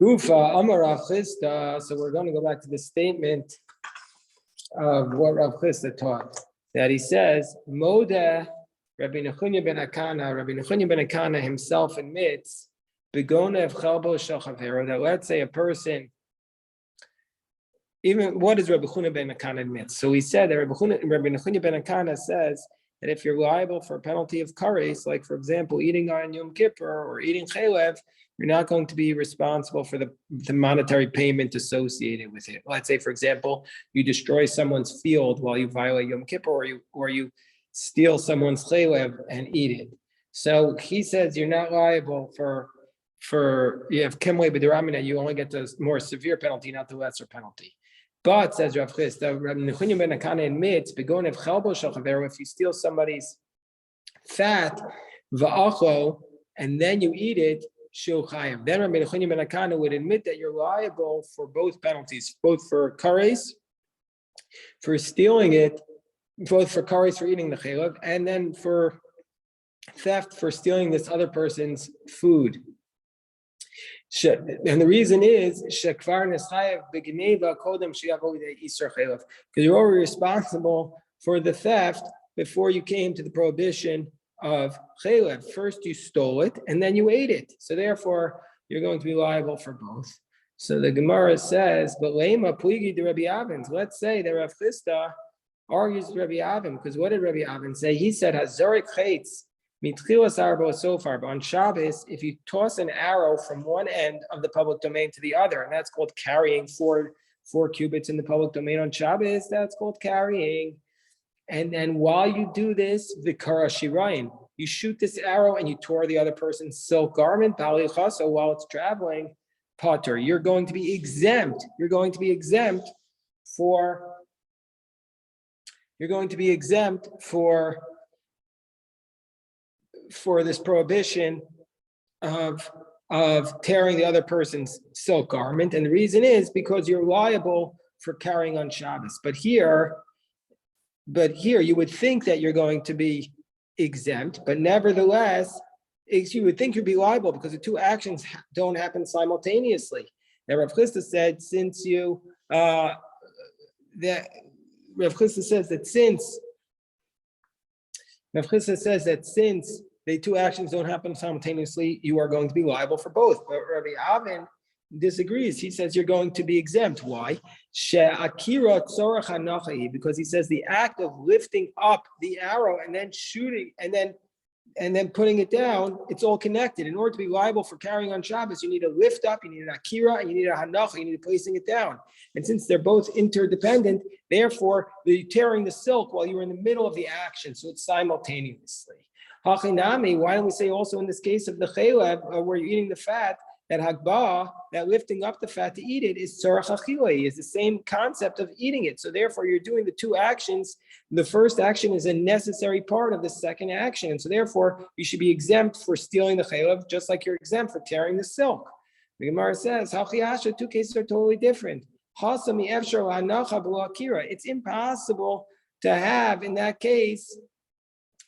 Ufa Amar Rav Chisda. So we're going to go back to the statement of what Rav Chisda taught. That he says, Modeh Rabbi Nechunya ben Akana himself admits, Begonev Chalbo Shachavero, that let's say a person, even what does Rabbi Nechunya ben Akana admit? So he said that Rabbi Nechunya ben Akana says that if you're liable for a penalty of kares, like for example, eating on Yom Kippur or eating chaylev, you're not going to be responsible for the monetary payment associated with it. Let's say, for example, you destroy someone's field while you violate Yom Kippur, or you steal someone's chaylev and eat it. So he says you're not liable for you have kimle b'deramina, you only get the more severe penalty, not the lesser penalty. But says Rav Chisda, Rabbi Nechunya ben Akana admits, begonev chalbo shachavero, if you steal somebody's fat, va'acho, and then you eat it, shil chayim. Then Rabbi Nechunya ben Akana would admit that you're liable for both penalties, both for kares, for stealing it, both for kares for eating the chaylev, and then for theft for stealing this other person's food. And the reason is because you're already responsible for the theft before you came to the prohibition of chaylev. First you stole it and then you ate it. So therefore you're going to be liable for both. So the Gemara says, but lema puigi de Rabbi Avin. Let's say that Rav Chisda argues with Rabbi Avin, because what did Rabbi Avin say? He said, Hazorik chaitz. So far, but on Shabbos, if you toss an arrow from one end of the public domain to the other, and that's called carrying 4 cubits in the public domain on Shabbos, that's called carrying. And then while you do this, vikara shirayin, you shoot this arrow and you tore the other person's silk garment, so while it's traveling, potter, you're going to be exempt. You're going to be exempt for this prohibition of tearing the other person's silk garment. And the reason is because you're liable for carrying on Shabbos. But here you would think that you're going to be exempt, but nevertheless, you would think you'd be liable because the two actions don't happen simultaneously. Now, Rav Chisda said, since the two actions don't happen simultaneously, you are going to be liable for both. But Rabbi Avin disagrees. He says you're going to be exempt. Why? Because he says the act of lifting up the arrow and then shooting and then putting it down, it's all connected. In order to be liable for carrying on Shabbos, you need to lift up, you need an akira, and you need a hanacha, you need placing it down. And since they're both interdependent, therefore, you're tearing the silk while you're in the middle of the action, so it's simultaneously. Hachinami, why don't we say also in this case of the chaylev, where you're eating the fat, that hagbah, that lifting up the fat to eat it, is tzarach achilei, is the same concept of eating it. So therefore, you're doing the two actions. The first action is a necessary part of the second action. And so therefore, you should be exempt for stealing the chaylev, just like you're exempt for tearing the silk. The Gemara says, Hachiyasha, two cases are totally different. It's impossible to have, in that case,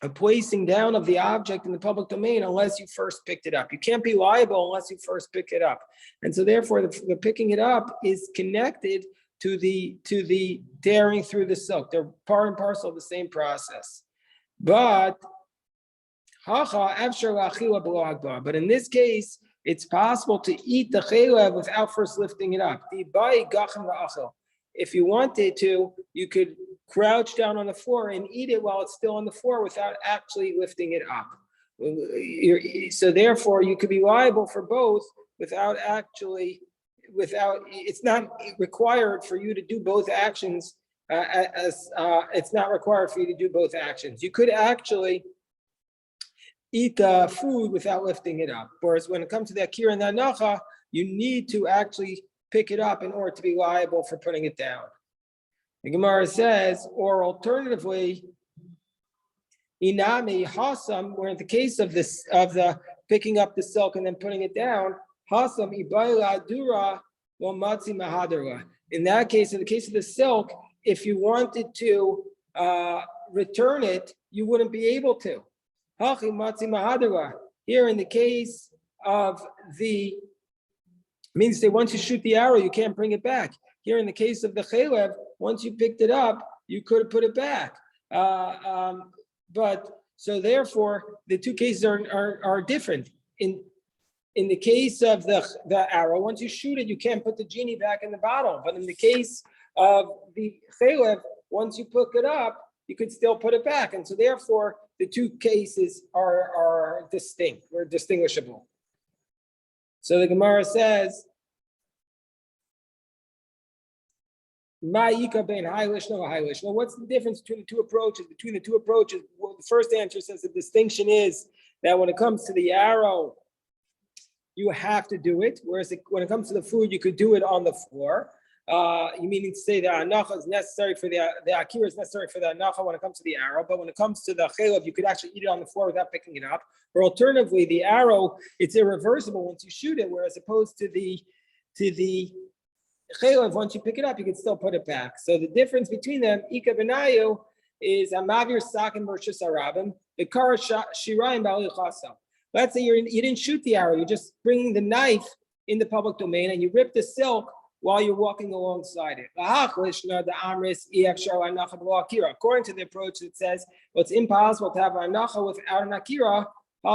a placing down of the object in the public domain unless you first picked it up. You can't be liable unless you first pick it up. And so therefore the picking it up is connected to the tearing through the silk. They're part and parcel of the same process. But in this case, it's possible to eat the chaylev without first lifting it up. If you wanted to, you could crouch down on the floor and eat it while it's still on the floor without actually lifting it up. So therefore, you could be liable for both it's not required for you to do both actions. It's not required for you to do both actions. You could actually eat the food without lifting it up. Whereas when it comes to the akira and the hanacha, you need to actually pick it up in order to be liable for putting it down. The Gemara says, or alternatively, inami hasam, where in the case of the picking up the silk and then putting it down, hasam ibayla dura wa matzi mahadura. In that case, in the case of the silk, if you wanted to return it, you wouldn't be able to. Hachi matzi mahadura. Here, in the case of the Means that once you shoot the arrow, you can't bring it back. Here in the case of the chaylev, once you picked it up, you could have put it back. But so therefore, the two cases are different. In the case of the arrow, once you shoot it, you can't put the genie back in the bottle. But in the case of the chaylev, once you pick it up, you could still put it back. And so therefore, the two cases are distinct, or distinguishable. So the Gemara says, Ma'ika bein haylish, no haylish. Now, what's the difference between the two approaches? Well, the first answer says the distinction is that when it comes to the arrow, you have to do it, whereas when it comes to the food, you could do it on the floor. You meaning to say the anacha is necessary for the akira is necessary for the anacha when it comes to the arrow, but when it comes to the chaylev, you could actually eat it on the floor without picking it up. Or alternatively, the arrow, it's irreversible once you shoot it, whereas opposed to the chaylev, once you pick it up, you can still put it back. So the difference between them, ika benayu, is amavir sakin versus arabim, the kara shirayim ba'ali chasam. Let's say you didn't shoot the arrow, you're just bringing the knife in the public domain and you rip the silk while you're walking alongside it. According to the approach that says, well, it's impossible to have an anacha without an akira. The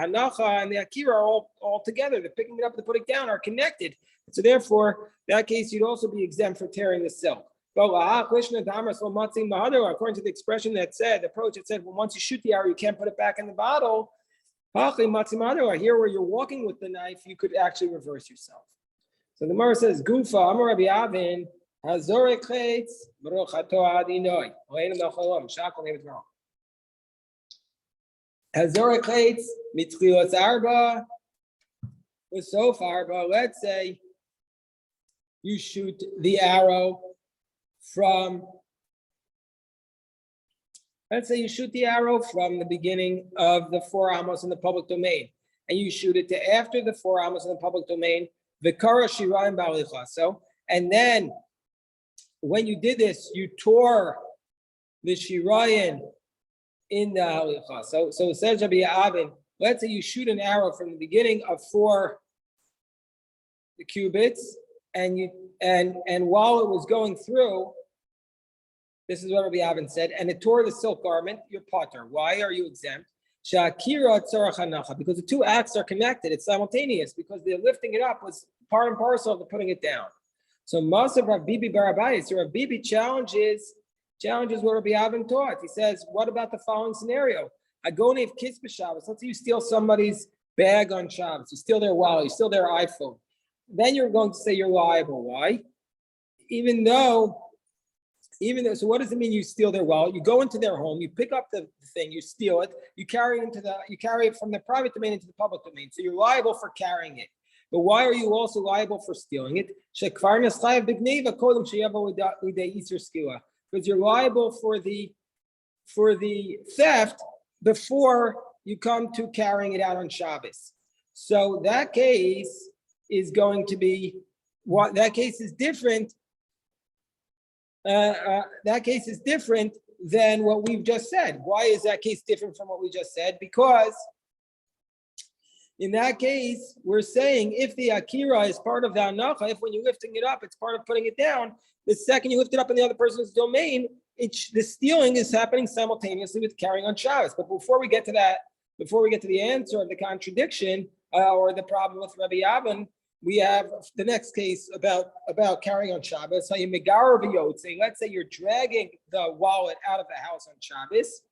hanacha and the akira are all together. The picking it up and the putting it down are connected. So therefore, in that case, you'd also be exempt for tearing the silk. According to the expression that said, the approach that said, well, once you shoot the arrow, you can't put it back in the bottle. Here where you're walking with the knife, you could actually reverse yourself. So the Gemara says, Gufa, Amar Rabbi Avin, Hazorek Chetz, Baruchato Adinoi. Hazorek Chetz, Mitchios Arba, was so far, but let's say you shoot the arrow from the beginning of the 4 amos in the public domain, and you shoot it to after the 4 amos in the public domain, Vikara Shirayim Ba'alichaso, and then when you did this, you tore the Shirayim in the Halichaso. So it says Rabbi Avin, let's say you shoot an arrow from the beginning of 4 the cubits, and while it was going through, this is what Rabbi Avin said, and it tore the silk garment, you're potter. Why are you exempt? Shakira tzarach hanacha, because the two acts are connected. It's simultaneous because the lifting it up was part and parcel of the putting it down. So Masav Rav Bibi Barabayis, so Rav Bibi challenges what Rabbi Avin taught. He says, what about the following scenario? Agoni of Kesubos Shabbos. Let's say you steal somebody's bag on Shabbos, you steal their wallet, you steal their iPhone. Then you're going to say you're liable. Why? Even though, so what does it mean you steal their wallet? You go into their home, you pick up the thing, you steal it, you carry it from the private domain into the public domain. So you're liable for carrying it. But why are you also liable for stealing it? Because you're liable for the theft before you come to carrying it out on Shabbos. So that case is going to be that case is different. That case is different than what we've just said. Why is that case different from what we just said? Because in that case, we're saying if the akira is part of the anacha, if when you're lifting it up, it's part of putting it down, the second you lift it up in the other person's domain, the stealing is happening simultaneously with carrying on Shabbos. But before we get to the answer of the contradiction or the problem with Rabbi Avin, we have the next case about carrying on Shabbos. So you megar v'yotze. Let's say you're dragging the wallet out of the house on Shabbos.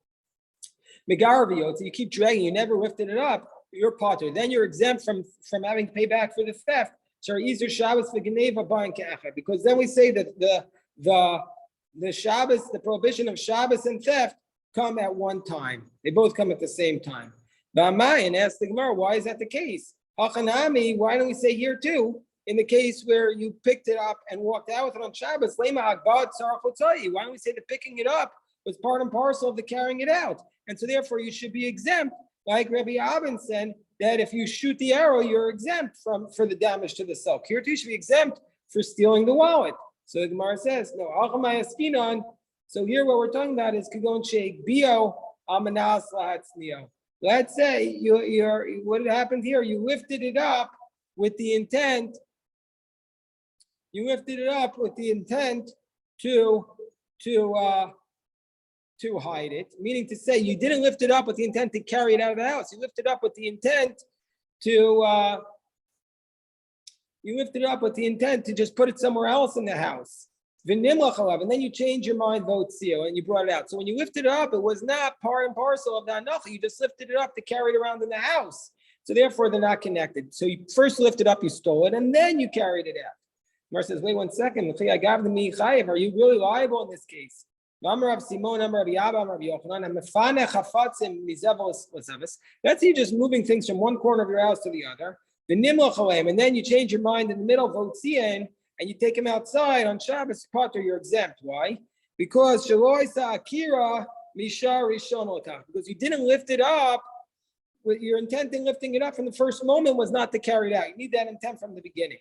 Megar v'yotze. You keep dragging. You never lifted it up. You're potter. Then you're exempt from having to pay back for the theft. So either Shabbos v'geneva ba'in ke'echad. Because then we say that the Shabbos, the prohibition of Shabbos and theft come at one time. They both come at the same time. Ba'amayin asked the Gemara, why is that the case? Hachanami, why don't we say here too, in the case where you picked it up and walked out with it on Shabbos, why don't we say the picking it up was part and parcel of the carrying it out? And so therefore you should be exempt, like Rabbi Avin said, that if you shoot the arrow, you're exempt for the damage to the silk. Here too, you should be exempt for stealing the wallet. So the Gemara says, no, so here what we're talking about is Kagon Sheikh Bio Amanas Lahatzniyo. Let's say what happened here, you lifted it up with the intent. You lifted it up with the intent to hide it, meaning to say you didn't lift it up with the intent to carry it out of the house. You lifted it up with the intent to just put it somewhere else in the house. And then you change your mind, votzio, and you brought it out. So when you lifted it up, it was not part and parcel of the hanacha. You just lifted it up to carry it around in the house. So therefore, they're not connected. So you first lifted up, you stole it, and then you carried it out. Mar says, wait 1 second. Are you really liable in this case? Let's say you're just moving things from one corner of your house to the other. And then you change your mind in the middle of Votzian, and you take him outside on Shabbos, Potter, you're exempt. Why? Because because you didn't lift it up. With your intent in lifting it up from the first moment was not to carry it out. You need that intent from the beginning.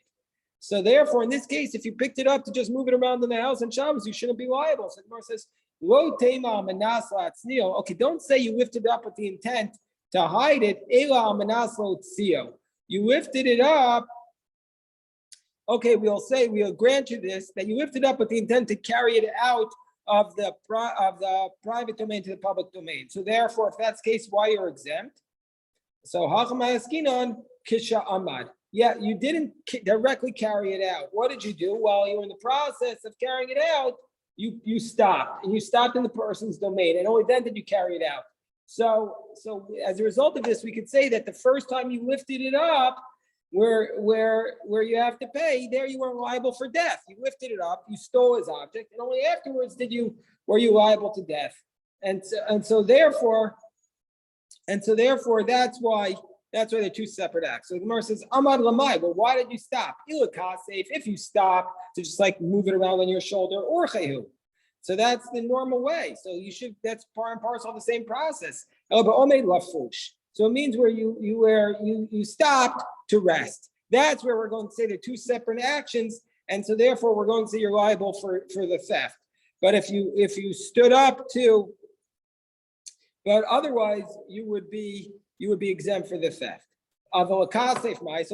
So therefore, in this case, if you picked it up to just move it around in the house on Shabbos, you shouldn't be liable. So the Gemara says, "Lo tema manas la'atznio." Okay, don't say you lifted it up with the intent to hide it. Ela manas lo'tzio. You lifted it up. Okay, we'll grant you this, that you lifted up with the intent to carry it out of the private domain to the public domain. So therefore, if that's the case, why you're exempt? So hachamayaskinon kisha amad. Yeah, you didn't directly carry it out. What did you do? While you were in the process of carrying it out, you stopped, and you stopped in the person's domain, and only then did you carry it out. So as a result of this, we could say that the first time you lifted it up, where you have to pay, there you weren't liable for death. You lifted it up, you stole his object, and only afterwards were you liable to death. And so therefore that's why they're two separate acts. So the Gemara says, Amad Lamai, well, why did you stop? If you stop to just like move it around on your shoulder, or chehu. So that's the normal way. So that's part and parcel of the same process. So it means where you stopped to rest. That's where we're going to say they're two separate actions, and so therefore we're going to say you're liable for the theft. But if you stood up but otherwise you would be exempt for the theft. So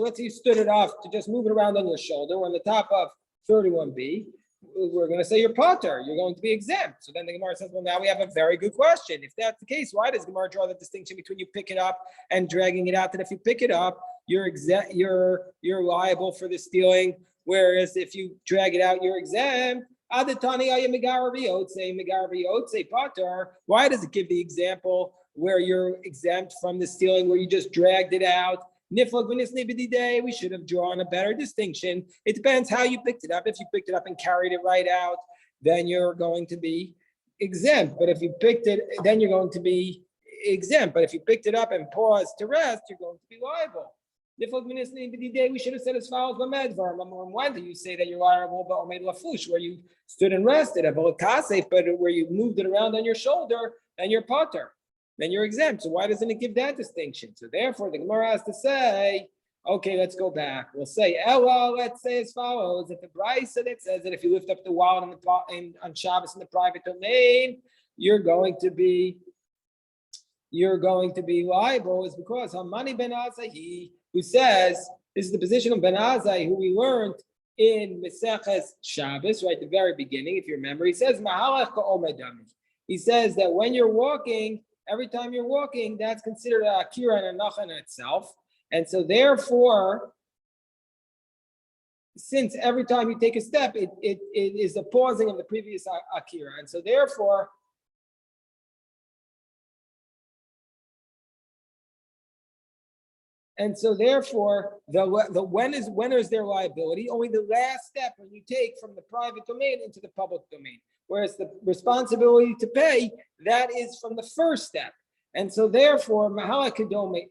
let's say you stood it off to just move it around on your shoulder. We're on the top of 31b. We're going to say you're potter. You're going to be exempt. So then the Gemara says, well, now we have a very good question. If that's the case, why does Gemara draw the distinction between you pick it up and dragging it out? That if you pick it up, you're exempt. You're liable for the stealing. Whereas if you drag it out, you're exempt. Why does it give the example where you're exempt from the stealing, where you just dragged it out? We should have drawn a better distinction. It depends how you picked it up. If you picked it up and carried it right out, then you're going to be exempt. But if you picked it, then you're going to be exempt. But if you picked it up and paused to rest, you're going to be liable. We should have said as follows: when do you say that you're liable? Where you stood and rested, but where you moved it around on your shoulder, and you're potter, then you're exempt. So why doesn't it give that distinction? So therefore, the Gemara has to say, okay, let's go back. We'll say, Ella, let's say as follows: if the Brisa that says that if you lift up the wallet on Shabbos in the private domain, you're going to be liable, is because Hamani ben Azahi, who says, this is the position of Ben Azai, who we learned in Meseches Shabbos, right at the very beginning, if you remember. He says, Mahalach ka'omedami. He says that when you're walking, every time you're walking, that's considered a akira and a nacha in itself. And so therefore, since every time you take a step, it is the pausing of the previous akira. And so therefore, the when is their liability? Only the last step when you take from the private domain into the public domain. Whereas the responsibility to pay, that is from the first step. And so therefore, Mahala Kedome,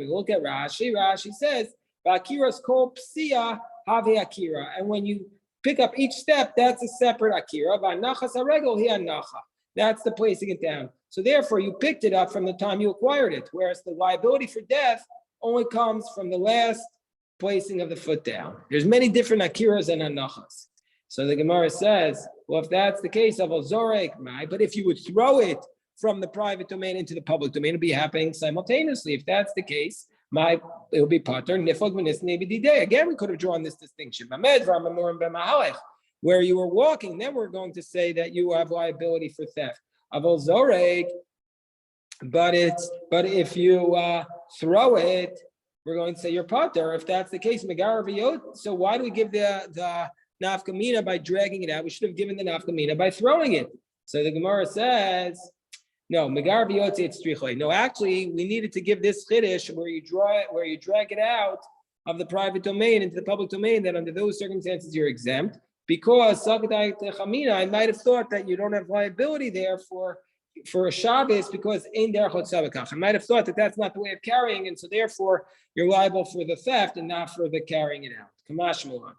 look at Rashi. Rashi says, Akira's kol psia have akira. And when you pick up each step, that's a separate akira. Vanachas haregel hi anacha. That's the placing it down. So therefore, you picked it up from the time you acquired it. Whereas the liability for death only comes from the last placing of the foot down. There's many different akiras and anachas. So the Gemara says, well, if that's the case, but if you would throw it from the private domain into the public domain, it'd be happening simultaneously. If that's the case, It'll be pater nifog v'nis nebididei. Again, we could have drawn this distinction. Where you were walking, then we're going to say that you have liability for theft. Avol zoreg, but if you throw it, we're going to say you're pater. If that's the case, megar v'yot. So why do we give the nafkamina by dragging it out? We should have given the nafkamina by throwing it. So the Gemara says, no, megar v'yot it's strichoi. No, actually, we needed to give this chiddush where you drag it out of the private domain into the public domain. That under those circumstances you're exempt, because I might have thought that you don't have liability there for a Shabbos because in derechot sabakach. I might have thought that that's not the way of carrying, and so therefore you're liable for the theft and not for the carrying it out. Kamash mulan.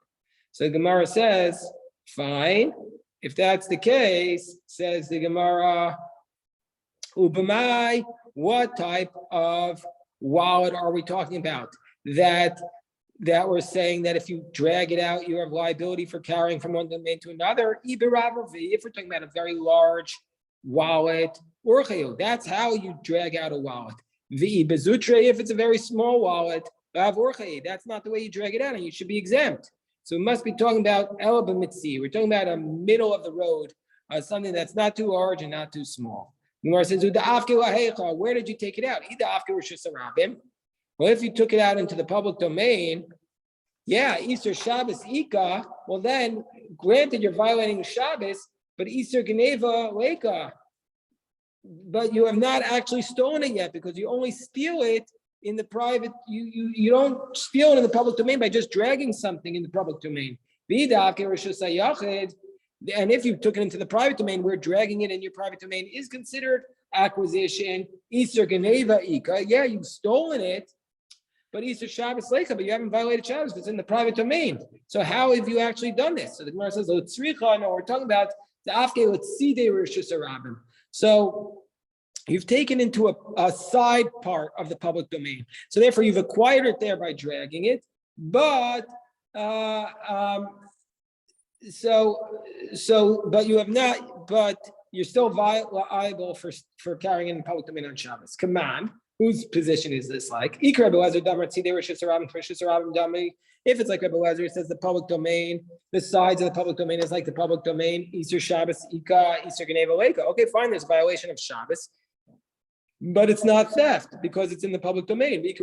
So Gemara says, fine. If that's the case, says the Gemara, Ubamai, what type of wallet are we talking about? That we're saying that if you drag it out, you have liability for carrying from one domain to another. If we're talking about a very large wallet, that's how you drag out a wallet. If it's a very small wallet, that's not the way you drag it out, and you should be exempt. So we must be talking about elba mitzi. We're talking about a middle of the road, something that's not too large and not too small. Gemara says, where did you take it out? Well, if you took it out into the public domain, Easter Shabbos Ika, well then, granted you're violating Shabbos, but Easter Geneva Leika, but you have not actually stolen it yet because you only steal it in the private, you don't steal it in the public domain by just dragging something in the public domain. And if you took it into the private domain, where dragging it in your private domain is considered acquisition, Easter Geneva Ika, you've stolen it, but Easter Shabbos Leika, but you haven't violated Shabbos because it's in the private domain. So how have you actually done this? So the Gemara says, no, we're talking about the Afke Letzide Rishus Harabim. So you've taken into a side part of the public domain. So therefore you've acquired it there by dragging it, but but you have not, but you're still liable for carrying in the public domain on Shabbos. Command. Whose position is this like? If it's like Rebbe Lezer, it says the public domain, the sides of the public domain is like the public domain, Easter Shabbos, Ika, Easter Geneva Leika. Okay, fine, there's a violation of Shabbos, but it's not theft because it's in the public domain. And it's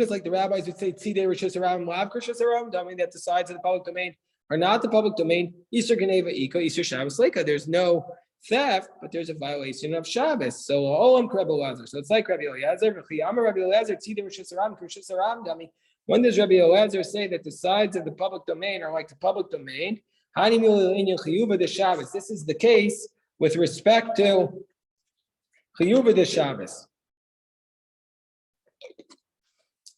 like the rabbis would say, Tzidei Rishus Harabim, Lav Rishus Harabim, that the sides of the public domain are not the public domain, Easter Geneva Ika, Easter Shabbos Leika. There's no theft, but there's a violation of Shabbos. So Olam Rebbe Lezer. So it's like Rabbi Eliezer. When does Rabbi Eliezer say that the sides of the public domain are like the public domain? This is the case with respect to Chiyuva de Shabbos.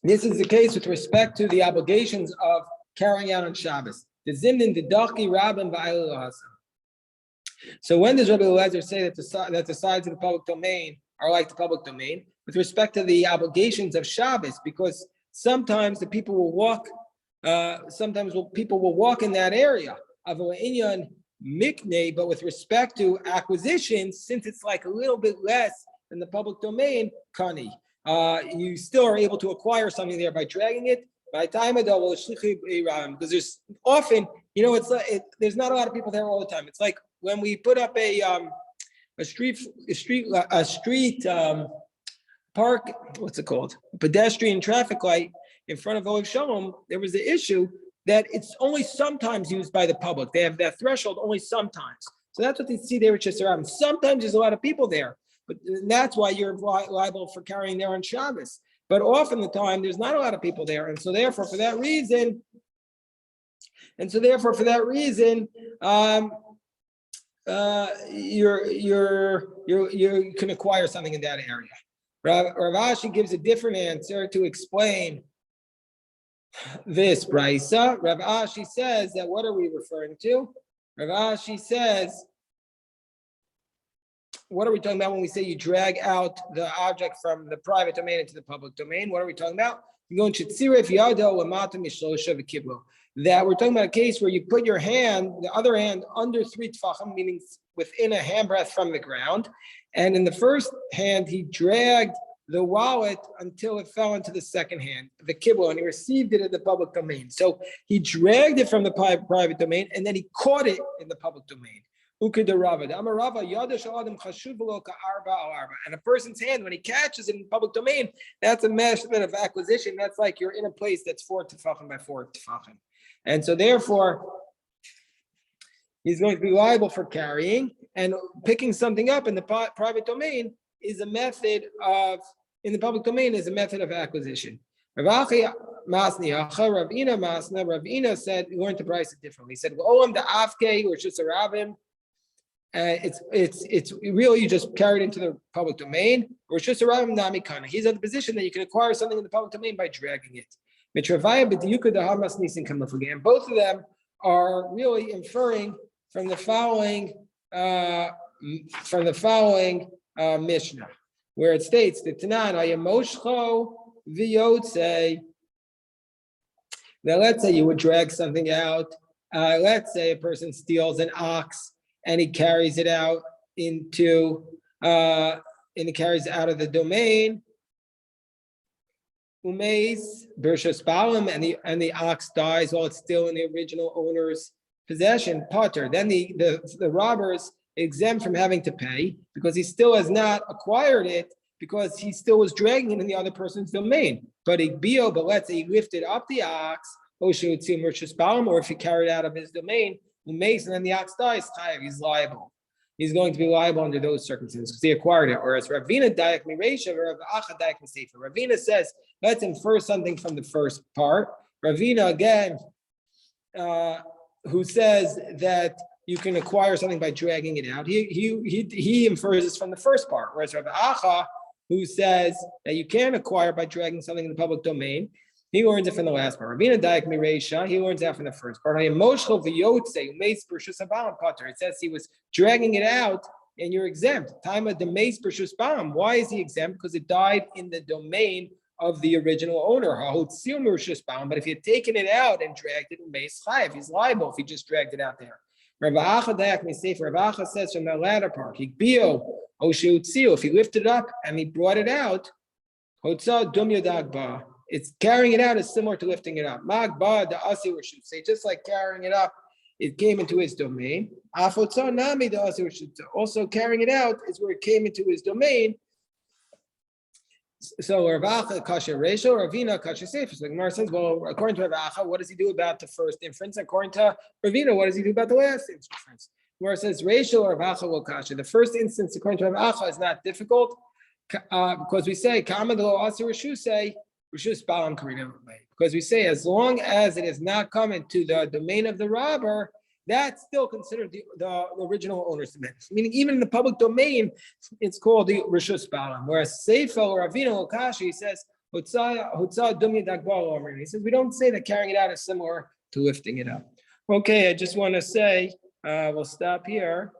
This is the case with respect to the obligations of carrying out on Shabbos. The Zimnin, the Dachi, Rabban, Va'il Hasan. So when does Rabbi Eliezer say that the sides of the public domain are like the public domain with respect to the obligations of Shabbos? Because sometimes the people will walk, people will walk in that area of inyan mikne, but with respect to acquisitions, since it's like a little bit less than the public domain, kani, you still are able to acquire something there by dragging it. By time because there's often, it's like there's not a lot of people there all the time. It's like when we put up a street park, what's it called? A pedestrian traffic light in front of Oleg Shalom, there was the issue that it's only sometimes used by the public. They have that threshold only sometimes. So that's what they see there with Chesed. Sometimes there's a lot of people there, but that's why you're liable for carrying there on Shabbos. But often the time there's not a lot of people there, and so therefore for that reason, you can acquire something in that area. Rav Ashi gives a different answer to explain this brisa. Rav Ashi says that what are we referring to? Rav Ashi says, what are we talking about when we say you drag out the object from the private domain into the public domain? What are we talking about? That we're talking about a case where you put your hand, the other hand, under 3 tefachim, meaning within a handbreadth from the ground. And in the first hand, he dragged the wallet until it fell into the second hand, the kibble, and he received it in the public domain. So he dragged it from the private domain, and then he caught it in the public domain. And a person's hand, when he catches it in public domain, that's a method of acquisition. That's like you're in a place that's 4 tefachim by 4 tefachim. And so therefore, he's going to be liable for carrying, and picking something up in the private domain is a method of, in the public domain is a method of acquisition. Ravina said, he learned to price it differently. He said, "Olam the afke or just a rabim." It's really you just carried into the public domain, or it's just a rabim namikana. He's at the position that you can acquire something in the public domain by dragging it. And both of them are really inferring from the following Mishnah, where it states that Tanan Ayamoshcho Viyotse. Now, let's say you would drag something out. Let's say a person steals an ox and he carries it out into and he carries it out of the domain. Umeis Bershas Balam, and the ox dies while it's still in the original owner's possession. Potter. Then the robbers exempt from having to pay because he still has not acquired it, because he still was dragging it in the other person's domain. But let's say he lifted up the ox, or if he carried it out of his domain, and then the ox dies, he's liable. He's going to be liable under those circumstances because he acquired it. Whereas Ravina Dayak Miresha or Acha Dayak Misefa. Ravina says, let's infer something from the first part. Ravina again, who says that you can acquire something by dragging it out. He infers this from the first part. Whereas Rav Acha, who says that you can acquire by dragging something in the public domain, he learns it from the last part. Ravina Dayak Miresha, he learns that from the first part. It says he was dragging it out and you're exempt. Time of the mace Bershus Balam. Why is he exempt? Because it died in the domain of the original owner. But if he had taken it out and dragged it, he's liable if he just dragged it out there. Rav Acha says from the latter part, if he lifted it up and he brought it out, it's carrying it out is similar to lifting it up. Say just like carrying it up, it came into his domain. Also carrying it out is where it came into his domain. So Rav Acha kasha reisho, Ravina kasha sefer. So the Gemara says, well, according to Rav Acha, what does he do about the first inference? According to Ravina, what does he do about the last inference? Where it says reisho or Rav Acha will kasha. The first instance, according to Rav Acha, is not difficult because we say kamad lo asi rishu say rishus balam karina, because we say as long as it is not coming to the domain of the robber, that's still considered the original owner's domain. Meaning, even in the public domain, it's called the Rishus Balam. Whereas Seifel or Ravina Okashi, he says, he says, we don't say that carrying it out is similar to lifting it up. Okay, I just want to say, we'll stop here.